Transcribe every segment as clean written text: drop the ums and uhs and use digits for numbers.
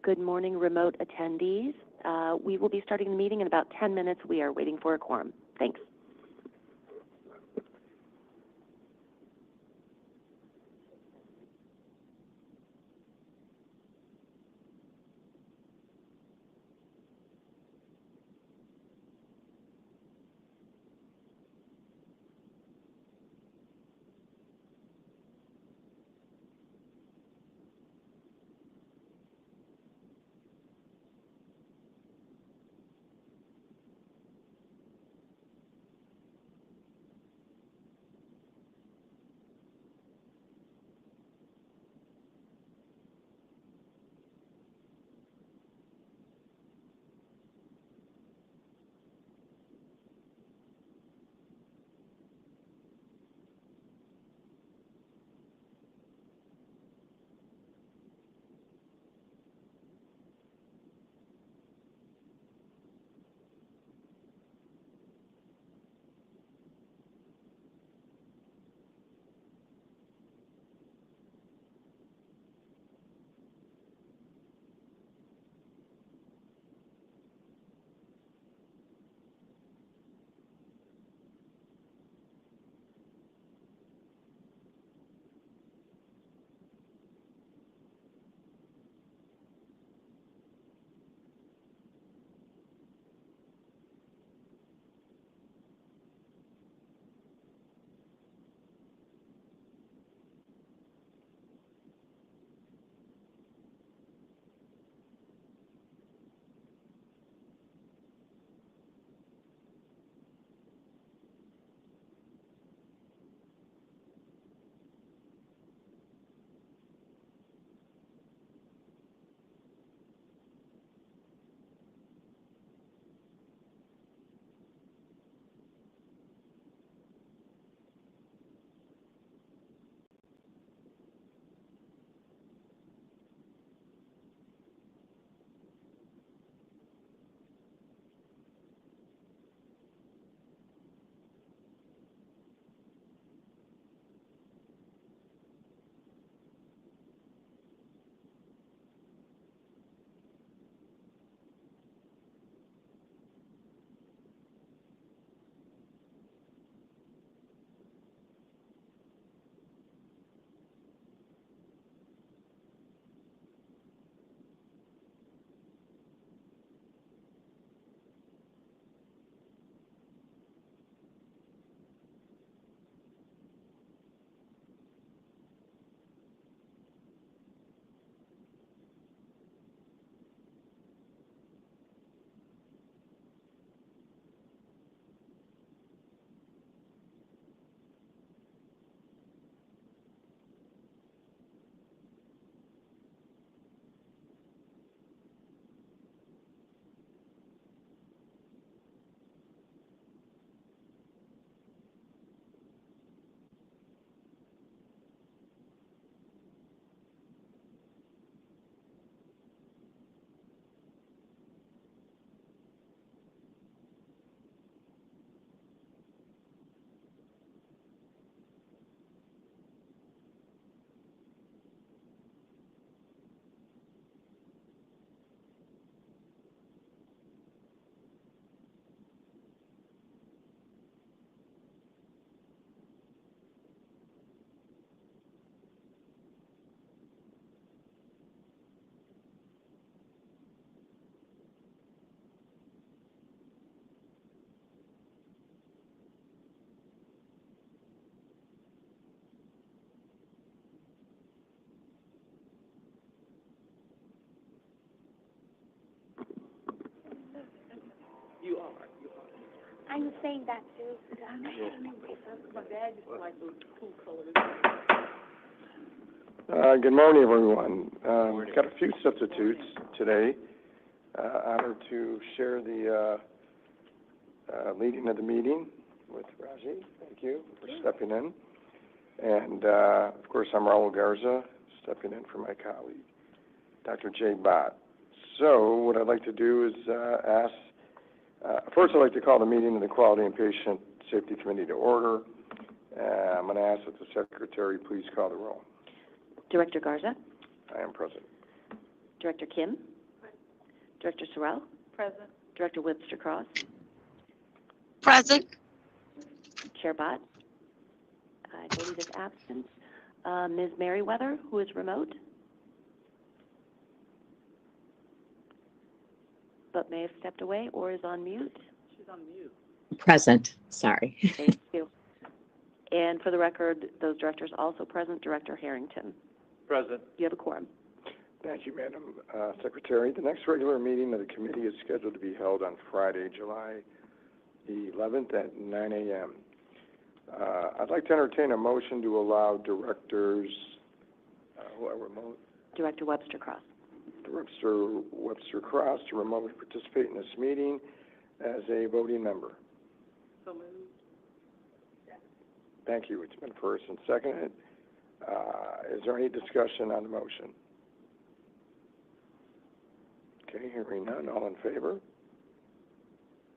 Good morning, remote attendees. We will be starting the meeting in about 10 minutes. We are waiting for a quorum. Thanks. I'm saying that too. Good morning, everyone. We've got a few substitutes today. Honored to share the leading of the meeting with Raji. Thank you for stepping in. And, of course, I'm Raul Garza, stepping in for my colleague, Dr. Jay Bott. So what I'd like to do is first I'd like to call the meeting of the Quality and Patient Safety Committee to order. I'm going to ask that the Secretary please call the roll. Director Garza. I am present. Director Kim. Director Sorrell? Present. Director Webster-Cross? Present. Chair Bott? I believe is absent. Ms. Merriweather, who is remote, but may have stepped away or is on mute. She's on mute. Present. Sorry. Thank you. And for the record, those directors also present. Director Harrington. Present. You have a quorum. Thank you, Madam Secretary. The next regular meeting of the committee is scheduled to be held on Friday, July the 11th at 9 a.m. I'd like to entertain a motion to allow directors who are remote, Director Webster-Cross. Director Webster-Cross, to remotely participate in this meeting as a voting member. So moved. Thank you. It's been first and seconded. Is there any discussion on the motion? Okay, hearing none. All in favor?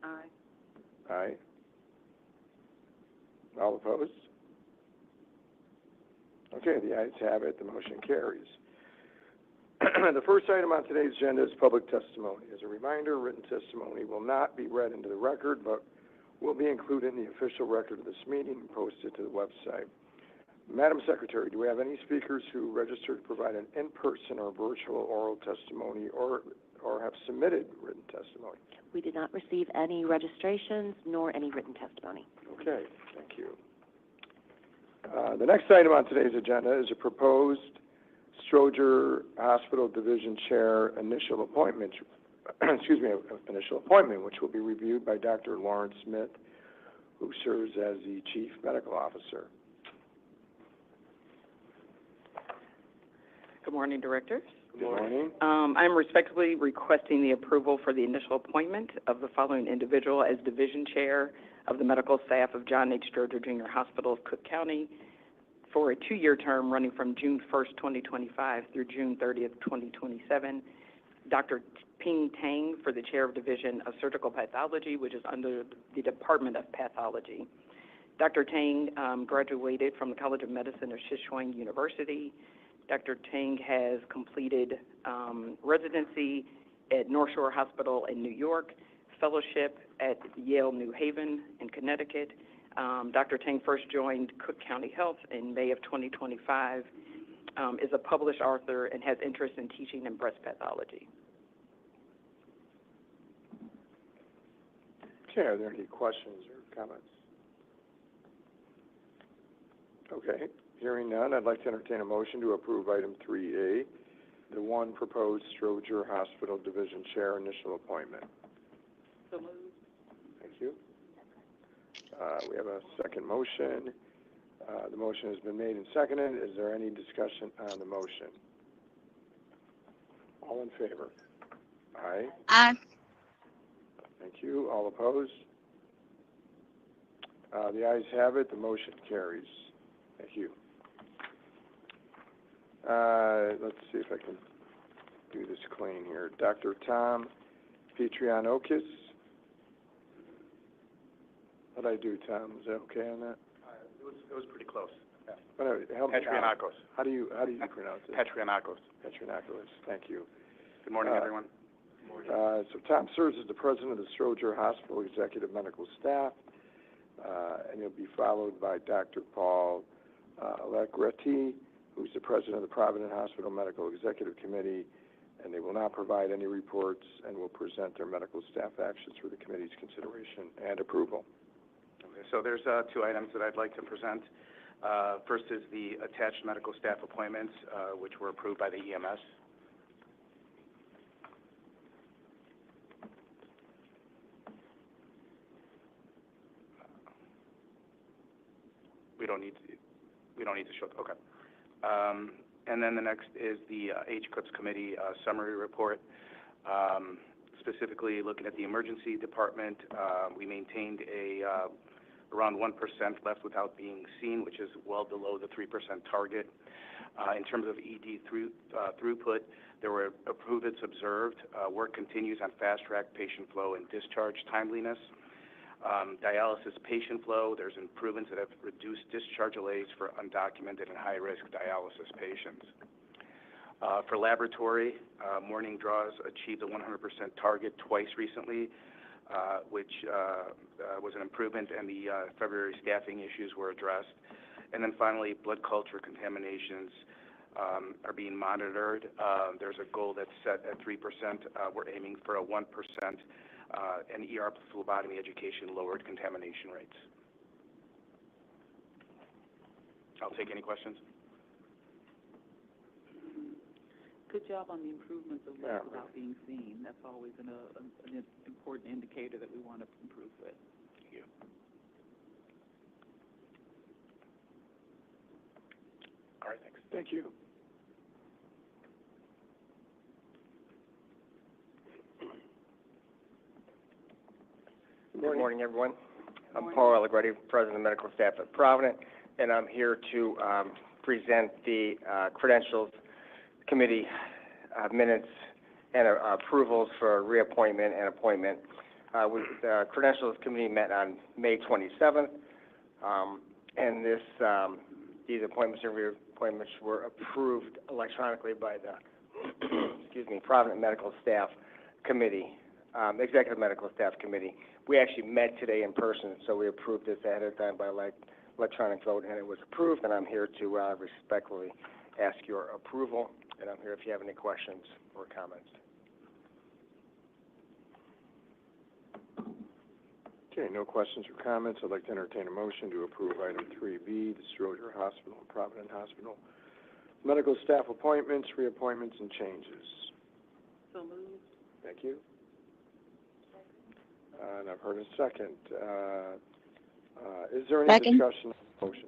Aye. Aye. All opposed? Okay, the ayes have it. The motion carries. The first item on today's agenda is public testimony. As a reminder, written testimony will not be read into the record, but will be included in the official record of this meeting and posted to the website. Madam Secretary, do we have any speakers who registered to provide an in-person or virtual oral testimony or have submitted written testimony? We did not receive any registrations nor any written testimony. Okay, thank you. The next item on today's agenda is a proposed Stroger Hospital Division Chair initial appointment, initial appointment, which will be reviewed by Dr. Lawrence Smith, who serves as the Chief Medical Officer. Good morning, Directors. Good morning. I'm respectfully requesting the approval for the initial appointment of the following individual as Division Chair of the Medical Staff of John H. Stroger Jr. Hospital of Cook County for a 2-year term running from June 1st, 2025 through June 30th, 2027. Dr. Ping Tang for the Chair of Division of Surgical Pathology, which is under the Department of Pathology. Dr. Tang graduated from the College of Medicine of Sichuan University. Dr. Tang has completed residency at North Shore Hospital in New York, fellowship at Yale New Haven in Connecticut. Dr. Tang first joined Cook County Health in May of 2025, is a published author, and has interest in teaching in breast pathology. Okay, are there any questions or comments? Okay, hearing none, I'd like to entertain a motion to approve item 3A, the one proposed Stroger Hospital Division Chair initial appointment. So moved. Thank you. We have a second motion. The motion has been made and seconded. Is there any discussion on the motion? All in favor? Aye. Aye. Thank you. All opposed? The ayes have it. The motion carries. Thank you. Let's see if I can do this clean here. Dr. Tom Petrianokis. What did I do, Tom? Is that okay on that? It was pretty close. Yeah. But anyway, help me out. Petrianakos. How do you pronounce it? Petrianakos. Petrianakos. Thank you. Good morning, everyone. So Tom serves as the president of the Stroger Hospital Executive Medical Staff, and he'll be followed by Dr. Paul Allegretti, who's the president of the Providence Hospital Medical Executive Committee, and they will not provide any reports and will present their medical staff actions for the committee's consideration and approval. Okay, so there's 2 items that I'd like to present. First is the attached medical staff appointments, which were approved by the EMS. We don't need to show. Okay. And then the next is the HCQPS Committee summary report. Specifically looking at the emergency department, we maintained around 1% left without being seen, which is well below the 3% target. In terms of ED throughput, there were improvements observed. Work continues on fast-track patient flow and discharge timeliness. Dialysis patient flow, there's improvements that have reduced discharge delays for undocumented and high-risk dialysis patients. For laboratory, morning draws achieved a 100% target twice recently, which was an improvement, and the February staffing issues were addressed. And then finally, blood culture contaminations are being monitored. There's a goal that's set at 3%. We're aiming for a 1%, and ER phlebotomy education lowered contamination rates. I'll take any questions. Good job on the improvements of left without being seen. That's always an important indicator that we want to improve with. Thank you. All right, thanks. Thank you. Good morning, everyone. I'm Paul Allegretti, President of Medical Staff at Provident, and I'm here to present the Credentials Committee minutes and approvals for reappointment and appointment. The Credentials Committee met on May 27th, and these appointments and reappointments were approved electronically by the Provident Medical Staff Committee, Executive Medical Staff Committee. We actually met today in person, so we approved this ahead of time by electronic vote, and it was approved, and I'm here to respectfully ask your approval, and I'm here if you have any questions or comments. Okay, no questions or comments. I'd like to entertain a motion to approve item 3B, the Stroger Hospital and Provident Hospital medical staff appointments, reappointments, and changes. So moved. Thank you. And I've heard a second. Is there any Second. discussion on the motion?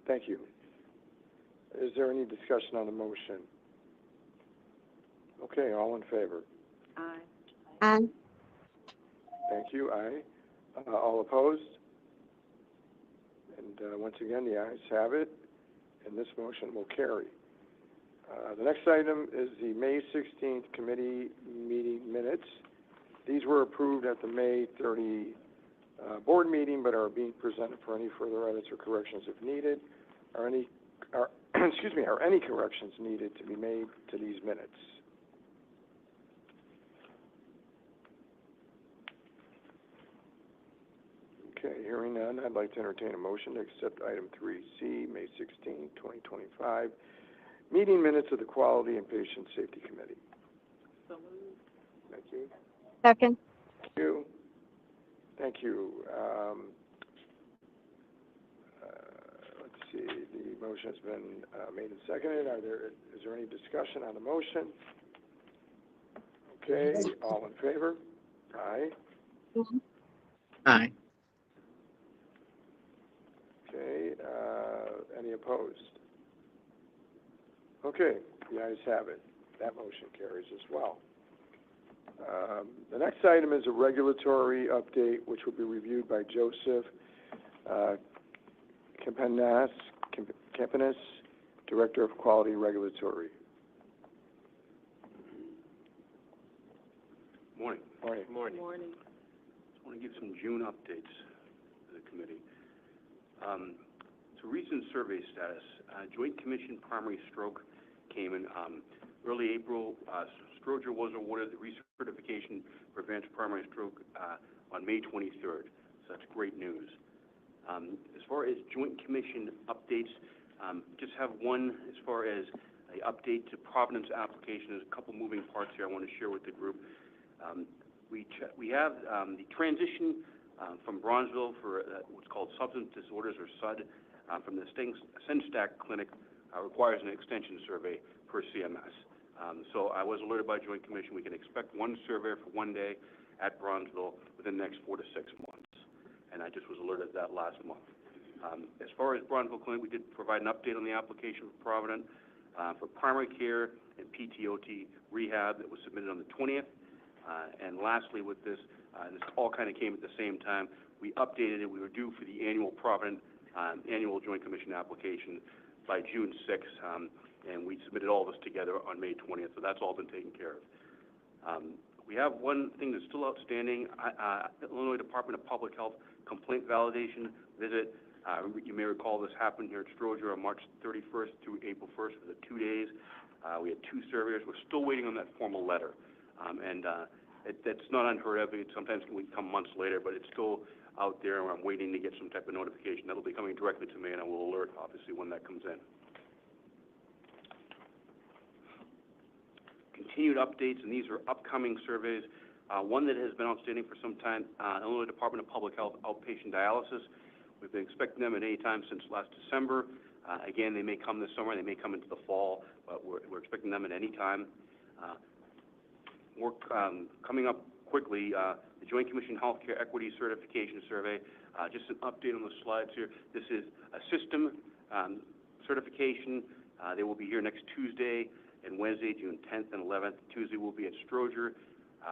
Thank you. Is there any discussion on the motion? Okay, all in favor? Aye. Aye. Thank you. Aye. All opposed? And once again, the ayes have it, and this motion will carry. The next item is the May 16th committee meeting minutes. These were approved at the May 30 board meeting, but are being presented for any further edits or corrections if needed. Are any corrections needed to be made to these minutes? Okay, hearing none, I'd like to entertain a motion to accept item 3C, May 16, 2025, meeting minutes of the Quality and Patient Safety Committee. So moved. Thank you. Second. Thank you. Thank you. Let's see, the motion has been made and seconded. Is there any discussion on the motion? Okay, all in favor? Aye. Aye. Okay, any opposed? Okay, the ayes have it. That motion carries as well. The next item is a regulatory update, which will be reviewed by Joseph Campinas, Director of Quality Regulatory. Morning. Morning. Morning. Morning. I want to give some June updates to the committee. So recent survey status. Joint Commission Primary Stroke came in early April. Stroger was awarded the recertification for advanced primary stroke on May 23rd. So that's great news. As far as Joint Commission updates, just have one as far as an update to Providence application. There's a couple moving parts here I want to share with the group. We have the transition from Bronzeville for what's called substance disorders, or SUD, from the Senstack Clinic requires an extension survey per CMS. So I was alerted by Joint Commission we can expect one survey for 1 day at Bronzeville within the next 4 to 6 months. And I just was alerted of that last month. As far as Bronzeville Clinic, we did provide an update on the application for Provident for primary care and PTOT rehab that was submitted on the 20th. And lastly, with this, this all kind of came at the same time, we updated it. We were due for the annual Provident annual Joint Commission application by June 6th, and we submitted all this together on May 20th, so that's all been taken care of. We have one thing that's still outstanding, Illinois Department of Public Health complaint validation visit. You may recall this happened here at Stroger on March 31st through April 1st for the 2 days. We had 2 surveyors. We're still waiting on that formal letter. That's not unheard of. It sometimes can come months later, but it's still out there, and I'm waiting to get some type of notification. That'll be coming directly to me, and I will alert, obviously, when that comes in. Continued updates, and these are upcoming surveys. One that has been outstanding for some time, Illinois Department of Public Health outpatient dialysis. We've been expecting them at any time since last December. Again, they may come this summer, they may come into the fall, but we're expecting them at any time. Work coming up quickly, the Joint Commission Healthcare Equity Certification Survey. Just an update on the slides here. This is a system certification. They will be here next Tuesday and Wednesday, June 10th and 11th. Tuesday will be at Stroger.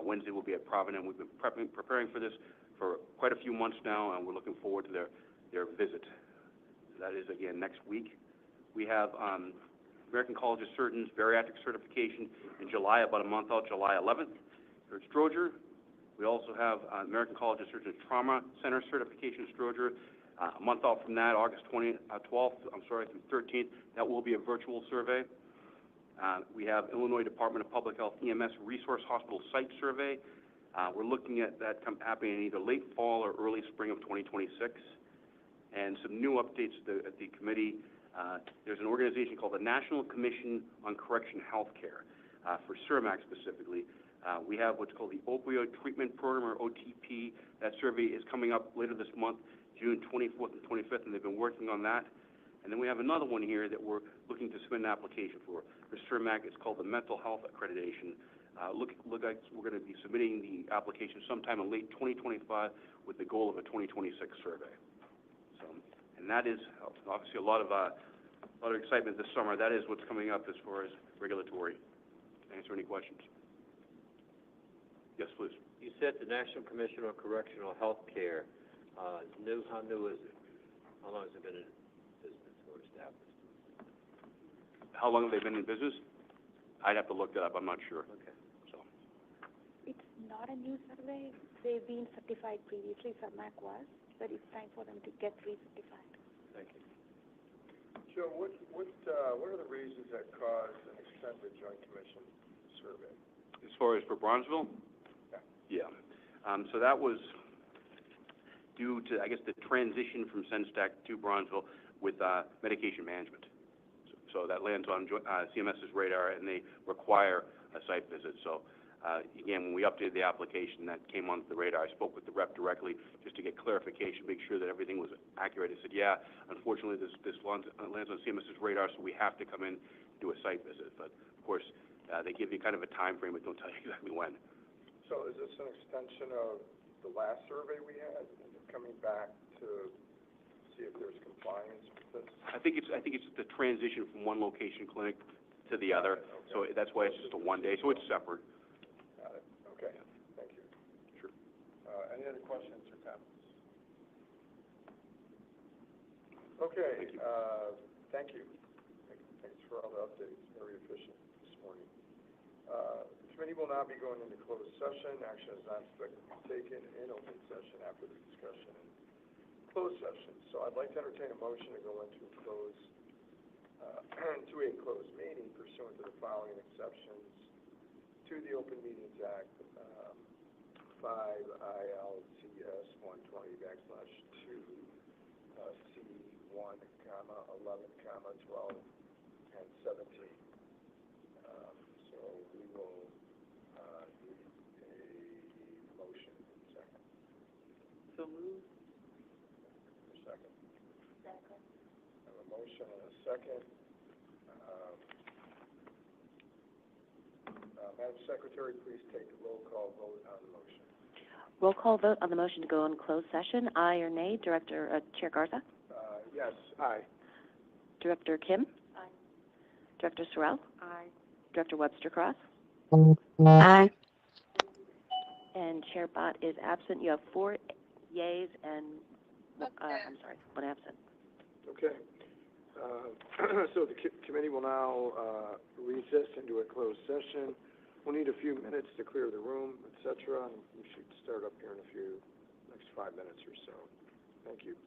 Wednesday will be at Providence. We've been preparing for this for quite a few months now, and we're looking forward to their visit. That is, again, next week. We have American College of Surgeons bariatric certification in July, about a month out, July 11th. Here at Stroger. We also have American College of Surgeons Trauma Center certification at Stroger. A month out from that, August 12th, through 13th, that will be a virtual survey. We have Illinois Department of Public Health EMS Resource Hospital Site Survey. We're looking at that happening in either late fall or early spring of 2026. And some new updates at the committee. There's an organization called the National Commission on Correction Healthcare, for CIRMAC specifically. We have what's called the Opioid Treatment Program, or OTP. That survey is coming up later this month, June 24th and 25th, and they've been working on that. And then we have another one here that we're looking to submit an application for CIRMAC. It's called the Mental Health Accreditation. Look like we're going to be submitting the application sometime in late 2025 with the goal of a 2026 survey. So, and that is obviously a lot of excitement this summer. That is what's coming up as far as regulatory. Answer any questions? Yes, please. You said the National Commission on Correctional Health Care is new. How new is it? How long has it been in business or established? How long have they been in business? I'd have to look that up. I'm not sure. Okay. So, It's not a new survey. They've been certified previously, CIRMAC was, but it's time for them to get recertified. Thank you. Joe, what are the reasons that caused an extended Joint Commission survey? as far as for Bronzeville? Yeah. So that was due to, I guess, the transition from Senstac to Bronzeville with medication management. So that lands on CMS's radar, and they require a site visit. So again, when we updated the application, that came onto the radar. I spoke with the rep directly just to get clarification, make sure that everything was accurate. He said, yeah, unfortunately, this lands on CMS's radar, so we have to come in and do a site visit. But of course, they give you kind of a time frame, but don't tell you exactly when. So is this an extension of the last survey we had, coming back to see if there's compliance with this? I think it's the transition from one location clinic to the other. Okay. So that's why it's just a one day. So it's separate. Got it. Okay. Yeah. Thank you. Sure. Any other questions or comments? Okay. Thank you. Thank you. Thanks for all the updates. Very efficient this morning. The committee will now be going into closed session. Action is not expected to be taken in open session after the discussion in closed session. So I'd like to entertain a motion to go into a closed meeting pursuant to the following exceptions to the Open Meetings Act, 5 ILCS 120/2, C1, 11, 12, and 17. So we will need a motion in a second. So moved. Second. Second. I have a motion and a second. Madam Secretary, please take the roll call vote on the motion. Roll call vote on the motion to go in closed session. Aye or nay? Chair Garza? Yes, aye. Director Kim? Aye. Director Sorrell? Aye. Director Webster-Cross? Aye. And Chair Bott is absent. You have 4 yeas and, one absent. Okay. So the committee will now recess into a closed session. We'll need a few minutes to clear the room, et cetera, and we should start up here in next 5 minutes or so. Thank you.